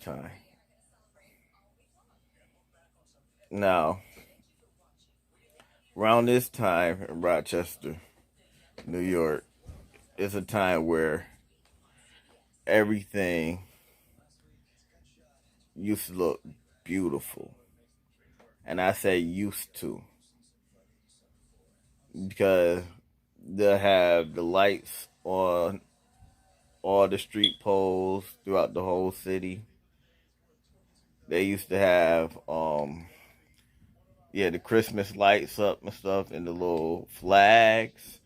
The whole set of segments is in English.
Storytime. Now, around this time in Rochester, New York, it's a time where everything used to look beautiful. And I say used to because they'll have the lights on all the street poles throughout the whole city. They used to have the Christmas lights up and stuff and the little flags,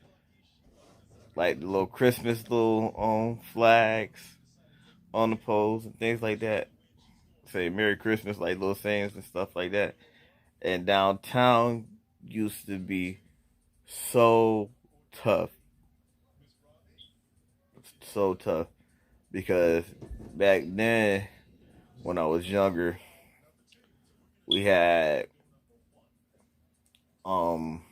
like the little Christmas little flags on the poles and things like that. Say Merry Christmas, like little sayings and stuff like that. And downtown used to be so tough, so tough because back then when I was younger, we had um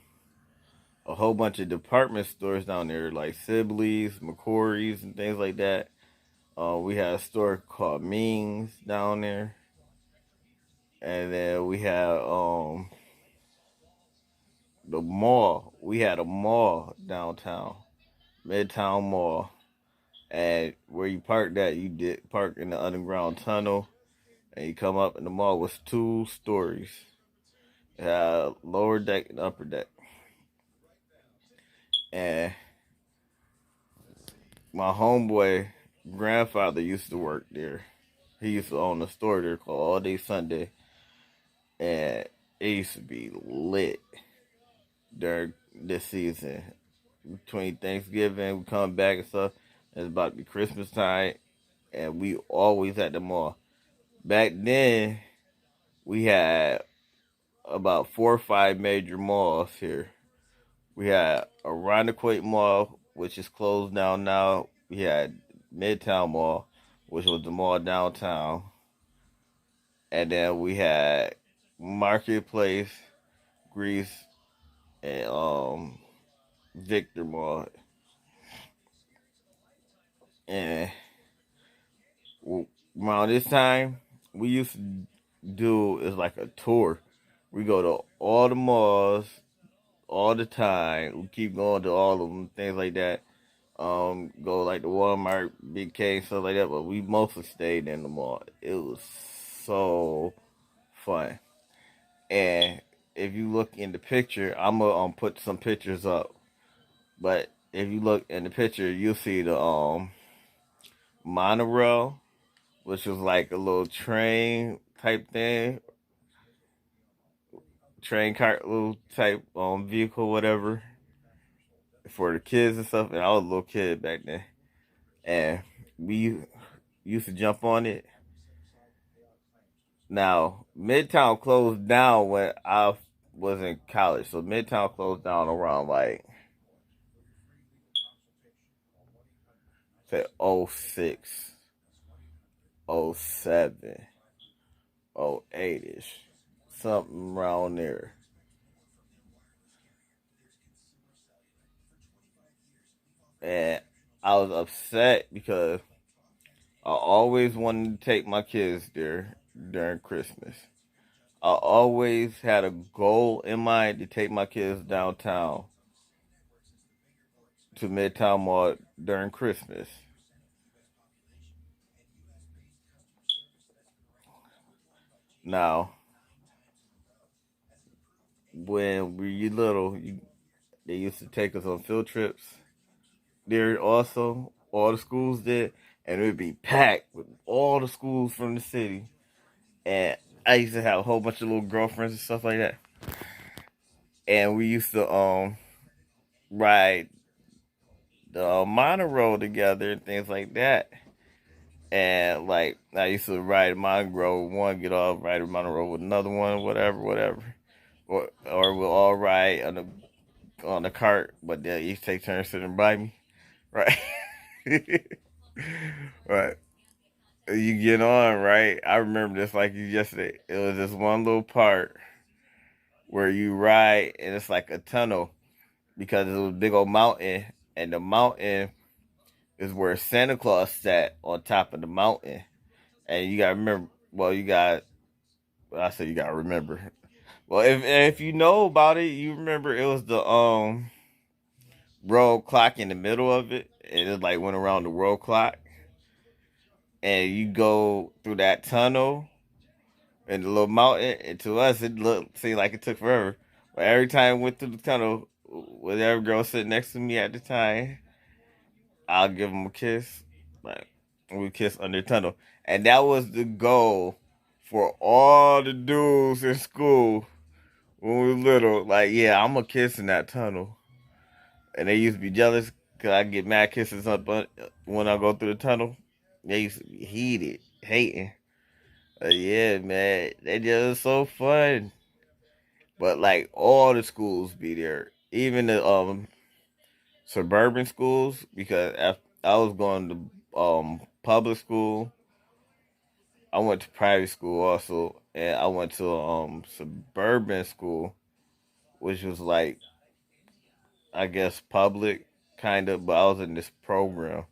a whole bunch of department stores down there, like Sibley's, McCory's, and things like that. We had a store called Ming's down there, and then we had the mall. We had a mall downtown, Midtown Mall, and where you parked at, you did park in the underground tunnel, and you come up, and the mall was 2 stories. It had lower deck and upper deck, and my homeboy grandfather used to work there. He used to own a store there called All Day Sunday, and it used to be lit during this season. Between Thanksgiving, we come back and stuff. It's about to be Christmas time, and we always at the mall. Back then, we had about 4 or 5 major malls here. We had Irondequoit Mall, which is closed down now. We had Midtown Mall, which was the mall downtown. And then we had Marketplace, Greece, and Victor Mall. And around this time, we used to do is like a tour. We go to all the malls all the time. We keep going to all of them, things like that. Go like the Walmart, Big K, stuff like that. But we mostly stayed in the mall. It was so fun. And if you look in the picture, I'm gonna put some pictures up. But if you look in the picture, you'll see the monorail, which was like a little train type thing, train car, little type vehicle, whatever, for the kids and stuff. And I was a little kid back then, and we used to jump on it. Now Midtown closed down when I was in college, so Midtown closed down around like say '06, '07, '08 ish, something around there. And I was upset because I always wanted to take my kids there during Christmas. I always had a goal in mind to take my kids downtown to Midtown Mall during Christmas. Now, when we were little, they used to take us on field trips there also. All the schools did, and it would be packed with all the schools from the city. And I used to have a whole bunch of little girlfriends and stuff like that. And we used to ride the monorail together and things like that. And like I used to ride a monorail with one, get off, ride a monorail with another one, whatever, whatever. Or we'll all ride on the cart, but they'll each take turns sitting by me. Right. Right. You get on, right? I remember this like you yesterday. It was this one little part where you ride and it's like a tunnel because it was a big old mountain, and the mountain is where Santa Claus sat on top of the mountain. And you gotta remember. Well, you got. I said you gotta remember. Well, if you know about it, you remember it was the world clock in the middle of it, and it like went around the world clock, and you go through that tunnel and the little mountain. And to us, it seemed like it took forever. But every time I went through the tunnel, whatever girl sitting next to me at the time, I'll give them a kiss. Like we kiss under the tunnel, and that was the goal for all the dudes in school when we were little. Like, yeah, I'm gonna kiss in that tunnel, and they used to be jealous because I get mad kisses up when I go through the tunnel. They used to be heated, hating. Yeah, man, they just so fun. But like all the schools be there, even the suburban schools, because I was going to public school. I went to private school also, and I went to suburban school, which was like, I guess, public kind of, but I was in this program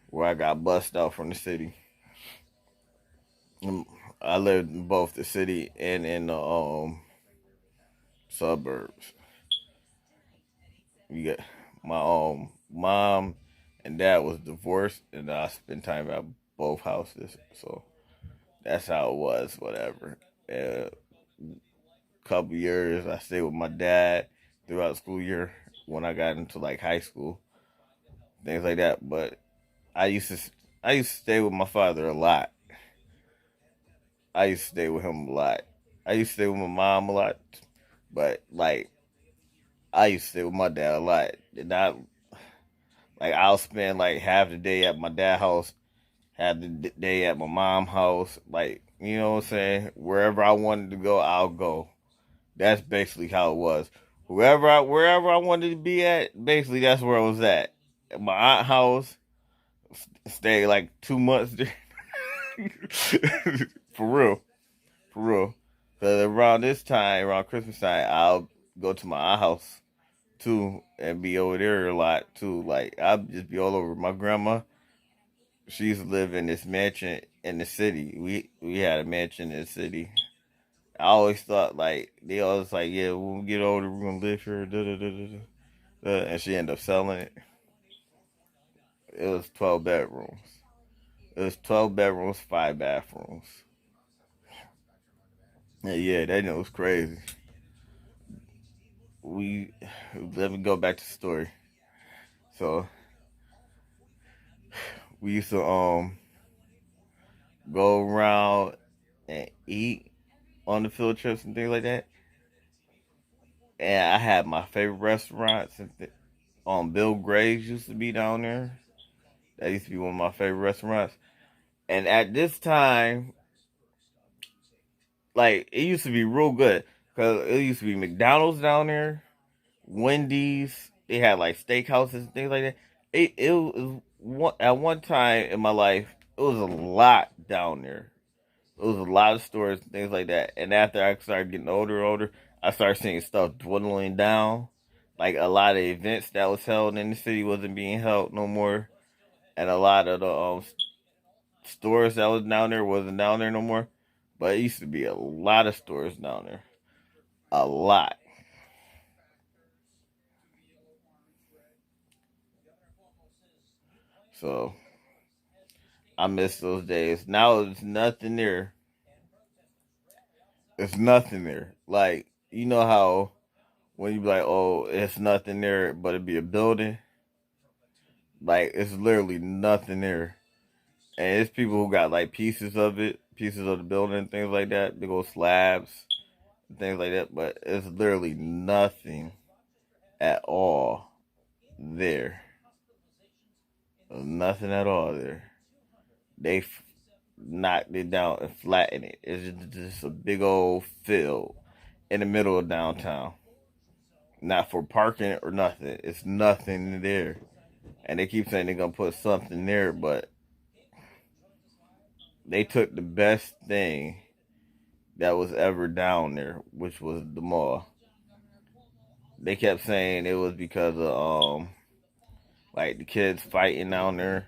where I got bussed out from the city. I lived in both the city and in the suburbs. You got my mom and dad was divorced, and I spent time at both houses, so that's how it was. Whatever. A couple years I stayed with my dad throughout the school year when I got into like high school, things like that. But I used to I used to stay with my father a lot. I used to stay with him a lot. I used to stay with my mom a lot, but like I used to stay with my dad a lot. And I like I'll spend like half the day at my dad's house, half the day at my mom's house. Like, you know what I'm saying? Wherever I wanted to go, I'll go. That's basically how it was. Wherever I wanted to be at, basically that's where I was at. At my aunt's house, stayed like 2 months there. For real, for real. Cause around this time, around Christmas time, I'll go to my aunt's house too and be over there a lot too. Like I'll just be all over. My grandma, she used to live in this mansion in the city. We had a mansion in the city. I always thought like they always like, yeah, when we get older we're gonna live here, da da da da da. And she ended up selling it. It was 12 bedrooms. It was 12 bedrooms, 5 bathrooms. Yeah, that was crazy. We Let me go back to the story. So we used to go around and eat on the field trips and things like that. And I had my favorite restaurants. Bill Gray's used to be down there. That used to be one of my favorite restaurants. And at this time, like it used to be real good because it used to be McDonald's down there, Wendy's. They had like steakhouses and things like that. It was at one time in my life. It was a lot down there. It was a lot of stores and things like that. And after I started getting older, I started seeing stuff dwindling down. Like a lot of events that was held in the city wasn't being held no more, and a lot of the stores that was down there wasn't down there no more. But it used to be a lot of stores down there, a lot. So I miss those days. Now there's nothing there. It's nothing there. Like you know how when you be like, oh, it's nothing there, but it'd be a building. Like it's literally nothing there, and it's people who got like pieces of it, pieces of the building, things like that. Big old slabs, things like that. But it's literally nothing at all there. Nothing at all there. They knocked it down and flattened it. It's just a big old field in the middle of downtown. Not for parking or nothing. It's nothing there. And they keep saying they're gonna put something there, but they took the best thing that was ever down there, which was the mall. They kept saying it was because of like the kids fighting down there,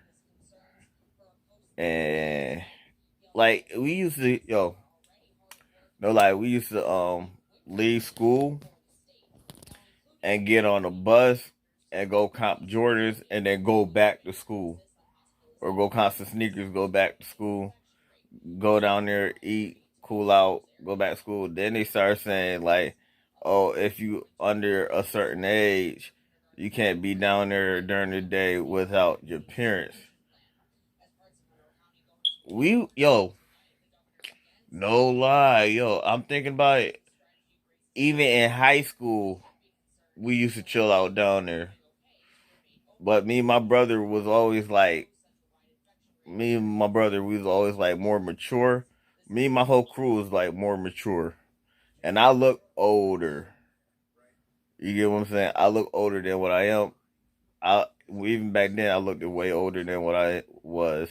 and like we used to, yo, no, like we used to leave school and get on a bus and go comp Jordans and then go back to school, or go comp some sneakers, go back to school, go down there, eat, cool out, go back to school. Then they start saying like, oh, if you under a certain age, you can't be down there during the day without your parents. Yo, no lie, yo, I'm thinking about it. Even in high school, we used to chill out down there. But me and my brother was always like, we was always like more mature. Me and my whole crew was like more mature. And I look older. You get what I'm saying? I look older than what I am. Even back then I looked way older than what I was.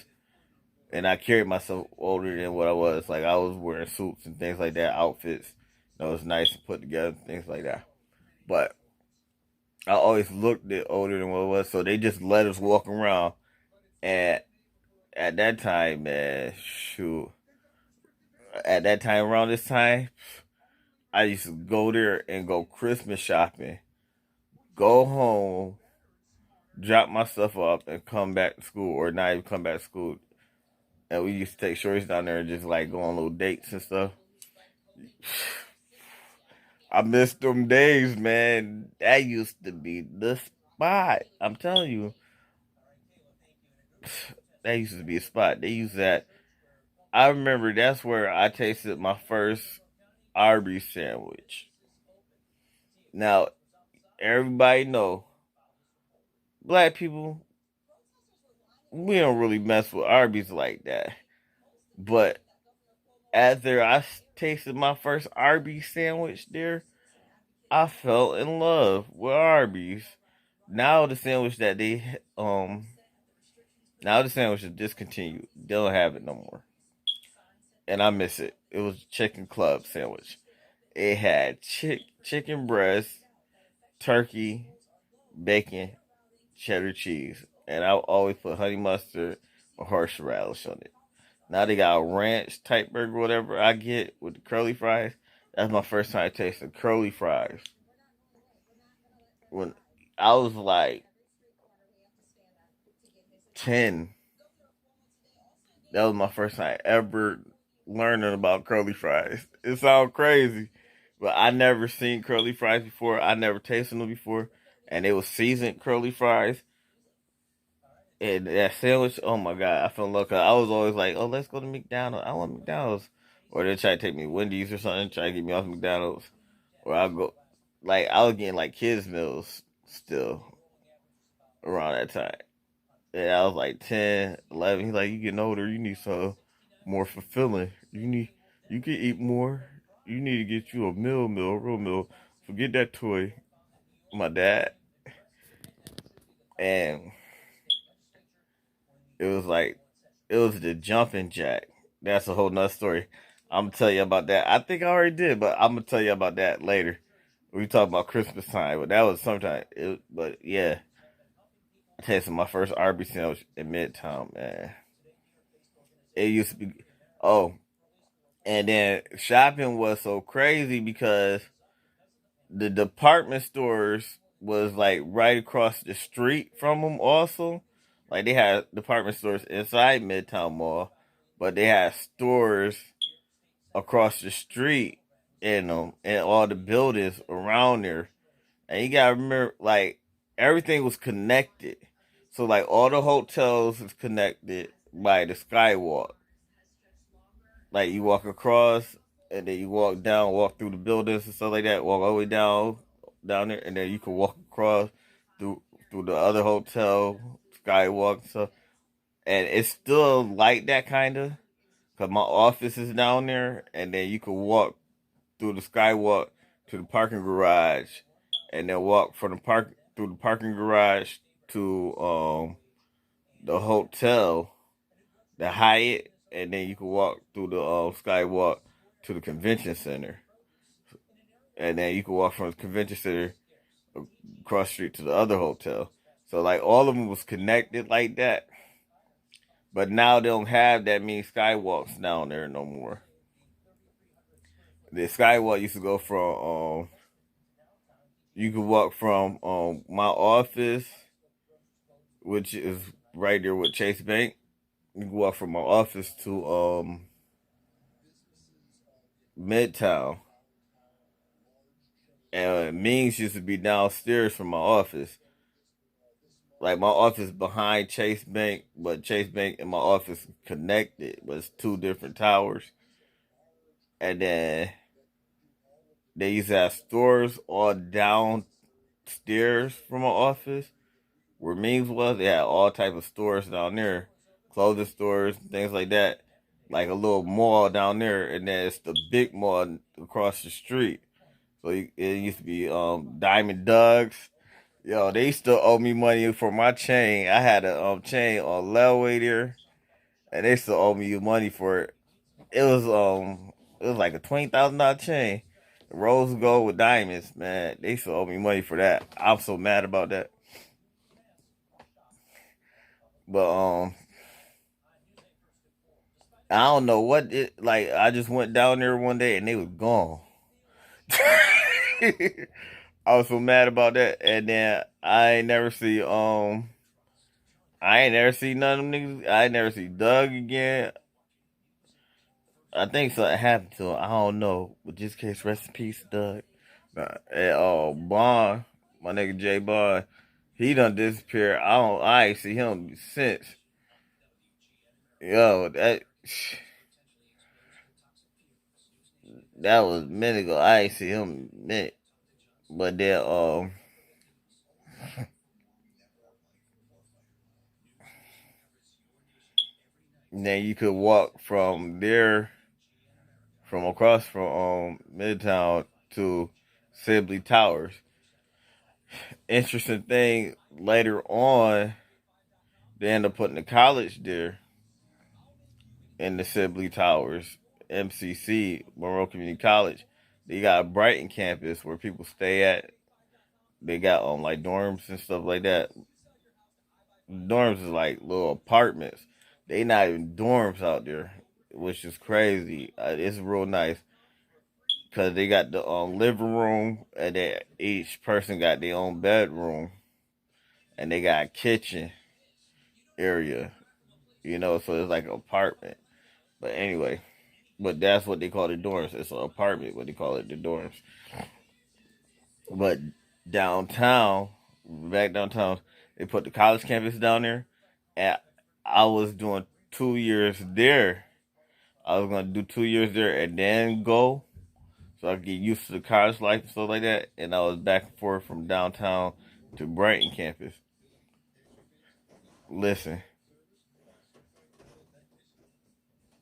And I carried myself older than what I was. Like I was wearing suits and things like that, outfits. That was nice to put together, things like that. But I always looked it older than what I was, so they just let us walk around. And at that time, man, shoot, at that time around this time, I used to go there and go Christmas shopping, go home, drop my stuff up, and come back to school, or not even come back to school. And we used to take shorties down there and just like go on little dates and stuff. I miss them days, man. That used to be the spot. I'm telling you, that used to be a spot. They used that. I remember that's where I tasted my first Arby's sandwich. Now, everybody know, black people, we don't really mess with Arby's like that. But after I tasted my first Arby's sandwich there, I fell in love with Arby's. Now the sandwich that now the sandwich is discontinued. They don't have it no more. And I miss it. It was chicken club sandwich. It had chicken breast, turkey, bacon, cheddar cheese. And I always put honey mustard or horseradish on it. Now they got a ranch type burger, whatever I get with the curly fries. That's my first time tasting curly fries. When I was like 10, that was my first time ever learning about curly fries. It sounds crazy, but I never seen curly fries before. I never tasted them before, and it was seasoned curly fries. And that sandwich, oh my god, I fell in love. 'Cause I was always like, oh, let's go to McDonald's. I want McDonald's, or they try to take me to Wendy's or something, try to get me off McDonald's, or I'll go. Like I was getting like kids meals still around that time. Yeah, I was like 10, 11. He's like, you getting older, you need something more fulfilling. You can eat more. You need to get you a a real meal. Forget that toy, my dad. And it was like, it was the jumping jack. That's a whole nother story. I'm gonna tell you about that. I think I already did, but I'm gonna tell you about that later. We talk about Christmas time, but that was sometime. But yeah, I tasted my first Arby's sandwich in Midtown, man. It used to be, oh, and then shopping was so crazy because the department stores was like right across the street from them also. Like they had department stores inside Midtown Mall, but they had stores across the street in them and all the buildings around there. And you gotta remember, like everything was connected. So like all the hotels is connected by the skywalk. Like you walk across and then you walk through the buildings and stuff like that, walk all the way down there, and then you can walk across through the other hotel, skywalk and stuff. And it's still like that kind of, cause my office is down there, and then you can walk through the skywalk to the parking garage, and then walk from the park through the parking garage to the hotel, the Hyatt, and then you can walk through the skywalk to the convention center, and then you can walk from the convention center across the street to the other hotel. So like all of them was connected like that. But now they don't have that many skywalks down there no more. The skywalk used to go from you could walk from my office, which is right there with Chase Bank. You can walk from my office to Midtown. And Means used to be downstairs from my office. Like my office behind Chase Bank, but Chase Bank and my office connected, but it's two different towers. And then they used to have stores all downstairs from my office. Where Means was, they had all type of stores down there, clothing stores, things like that. Like a little mall down there, and then it's the big mall across the street. So it used to be Diamond Doug's. Yo, they still owe me money for my chain. I had a chain on Lelway there, and they still owe me money for it. It was like a $20,000 chain, rose gold with diamonds. Man, they still owe me money for that. I'm so mad about that. But I don't know what it like. I just went down there one day and they was gone. I was so mad about that, and then I ain't never see none of them niggas. I ain't never see Doug again. I think something happened to him. I don't know. But just in case, rest in peace, Doug. And Bond, my nigga J Bond, he done disappeared. I ain't see him since. Yo, that was a minute ago. I ain't see him minute. But then you could walk from there, from across from Midtown to Sibley Towers. Interesting thing, later on, they end up putting the college there in the Sibley Towers, MCC, Monroe Community College. They got a Brighton campus where people stay at. They got like dorms and stuff like that. Dorms is like little apartments. They not even dorms out there, which is crazy. It's real nice because they got the living room, and then each person got their own bedroom, and they got a kitchen area. So it's like an apartment. But anyway, but that's what they call the dorms. It's an apartment, but they call it the dorms. But downtown, back downtown, they put the college campus down there, and I was doing 2 years there. I was gonna do 2 years there and then go, so I could get used to the college life and stuff like that. And I was back and forth from downtown to Brighton campus. Listen,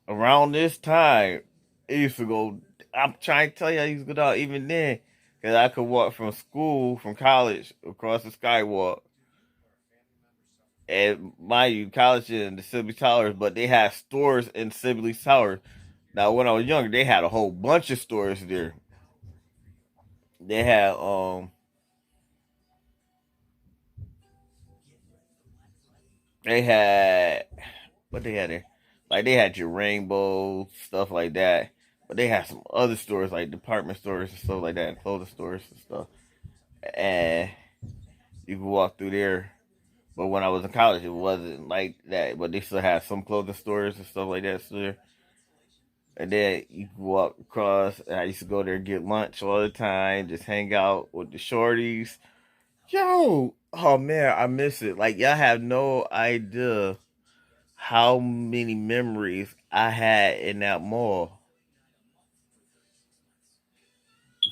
around this time, it used to go. I'm trying to tell you, I used to go down even then, because I could walk from school, from college, across the skywalk. And mind you, college in the Sibley Towers, but they had stores in Sibley Towers. Now, when I was younger, they had a whole bunch of stores there. They had they had what they had there, like they had your rainbow stuff like that. But they had some other stores like department stores and stuff like that, and clothing stores and stuff. And you could walk through there. But when I was in college, it wasn't like that. But they still had some clothing stores and stuff like that still there. And then you could walk across. And I used to go there and get lunch all the time, just hang out with the shorties. Yo, oh man, I miss it. Like y'all have no idea how many memories I had in that mall.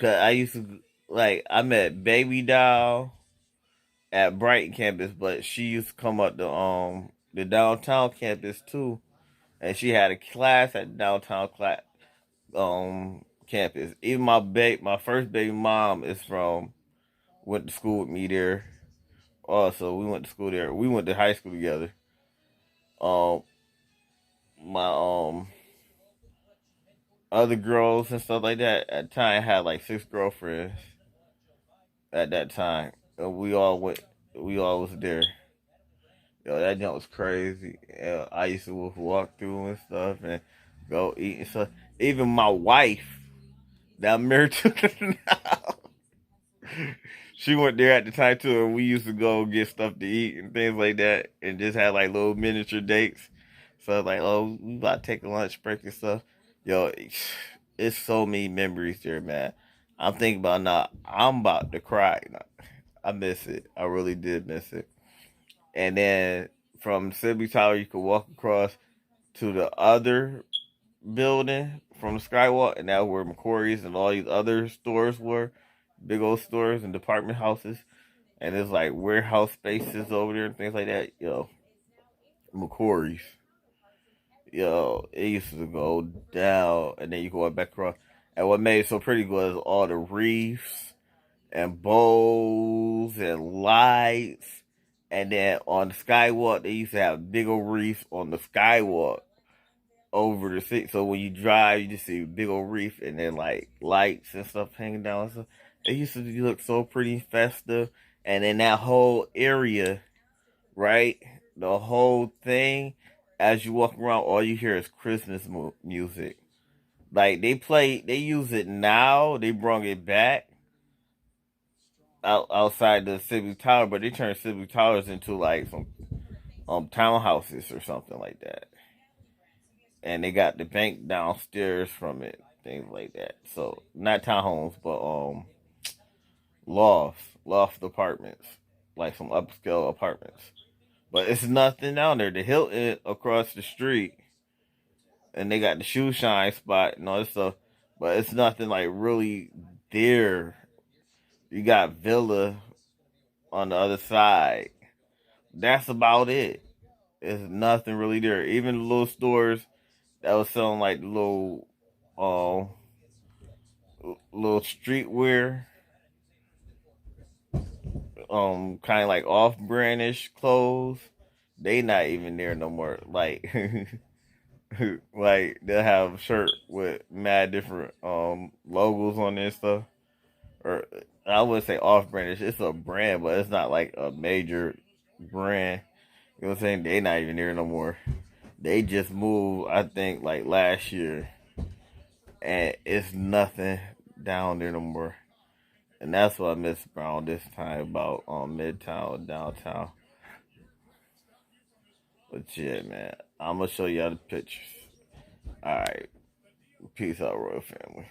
Cause I used to I met Baby Doll at Brighton campus, but she used to come up the downtown campus too, and she had a class at the downtown campus. Even my first baby mom is from went to school with me there. Also, we went to school there. We went to high school together. Um, my other girls and stuff like that at the time I had like 6 girlfriends at that time, and we all was there. Yo, that junk was crazy. I used to walk through and stuff and go eat and stuff. Even my wife that I'm married to now, she went there at the time too, and we used to go get stuff to eat and things like that, and just had like little miniature dates. So I was like, oh, we about to take a lunch break and stuff. Yo, it's so many memories there, man. I'm thinking about now. I'm about to cry. I miss it. I really did miss it. And then from Sibley Tower, you could walk across to the other building from the Skywalk, and that's where McCory's and all these other stores were, big old stores and department houses, and there's like warehouse spaces over there and things like that. Yo, McCory's, yo, it used to go down, and then you go back across. And what made it so pretty was all the reefs and bowls and lights. And then on the Skywalk, they used to have big old reefs on the Skywalk over the city. So when you drive, you just see big old reef and then like lights and stuff hanging down. And stuff. It used to look so pretty festive. And then that whole area, right? The whole thing, as you walk around, all you hear is Christmas music. Like they use it now. They brought it back outside the Civic Tower, but they turned Civic Towers into like some townhouses or something like that. And they got the bank downstairs from it, things like that. So not townhomes, but loft apartments, like some upscale apartments. But it's nothing down there. The Hilton across the street, and they got the shoe shine spot and all this stuff. But it's nothing like really there. You got Villa on the other side. That's about it. There's nothing really there. Even the little stores that was selling like um little streetwear, kind of like off brandish clothes. They not even there no more. Like, like they'll have a shirt with mad different logos on there and stuff. Or I wouldn't say off brandish. It's a brand, but it's not like a major brand. You know what I'm saying? They not even there no more. They just moved, I think, like last year, and it's nothing down there no more. And that's what I miss around this time about Midtown, downtown. But yeah, man, I'm gonna show y'all the pictures. All right, peace out, Royal family.